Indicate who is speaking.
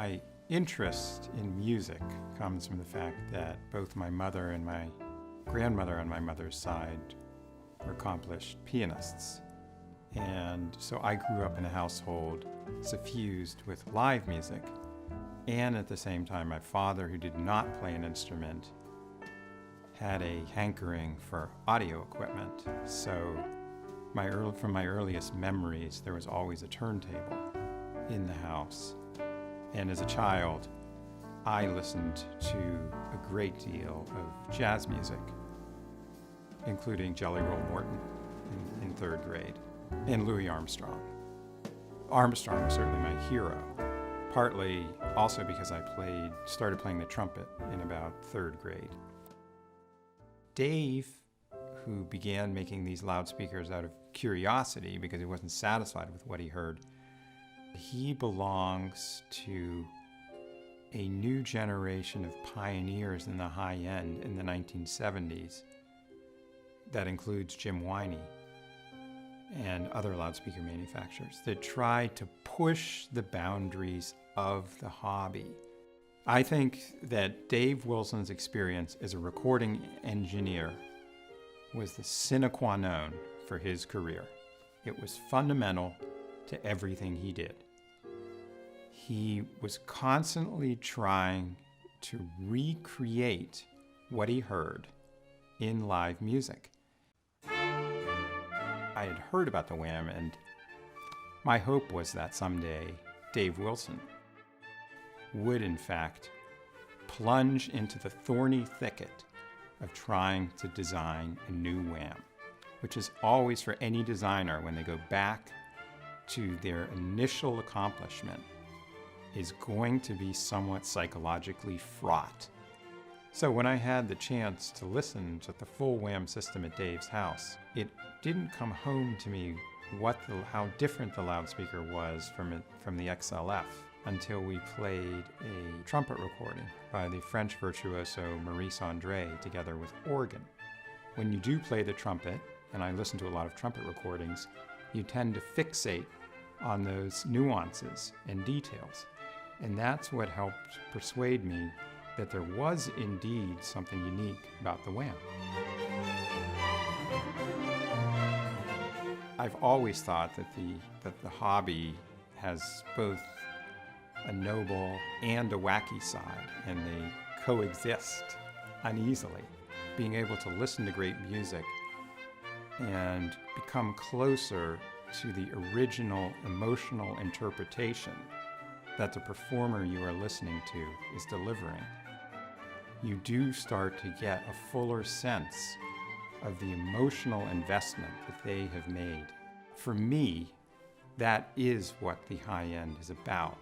Speaker 1: My interest in music comes from the fact that both my mother and my grandmother on my mother's side were accomplished pianists. And so I grew up in a household suffused with live music. And at the same time, my father, who did not play an instrument, had a hankering for audio equipment. So from my earliest memories, there was always a turntable in the house. And as a child, I listened to a great deal of jazz music, including Jelly Roll Morton in third grade, and Louis Armstrong. Armstrong was certainly my hero, partly also because I started playing the trumpet in about third grade. Dave, who began making these loudspeakers out of curiosity because he wasn't satisfied with what he heard, he belongs to a new generation of pioneers in the high end in the 1970s. That includes Jim Winey and other loudspeaker manufacturers that tried to push the boundaries of the hobby. I think that Dave Wilson's experience as a recording engineer was the sine qua non for his career. It was fundamental to everything he did. He was constantly trying to recreate what he heard in live music. I had heard about the Wham, and my hope was that someday Dave Wilson would, in fact, plunge into the thorny thicket of trying to design a new Wham, which is always, for any designer, when they go back to their initial accomplishment, is going to be somewhat psychologically fraught. So when I had the chance to listen to the full Wham system at Dave's house, it didn't come home to me how different the loudspeaker was from the XLF until we played a trumpet recording by the French virtuoso Maurice André together with organ. When you do play the trumpet, and I listen to a lot of trumpet recordings, you tend to fixate on those nuances and details. And that's what helped persuade me that there was indeed something unique about the Wham. I've always thought that the hobby has both a noble and a wacky side, and they coexist uneasily. Being able to listen to great music and become closer to the original emotional interpretation that the performer you are listening to is delivering, you do start to get a fuller sense of the emotional investment that they have made. For me, that is what the high end is about.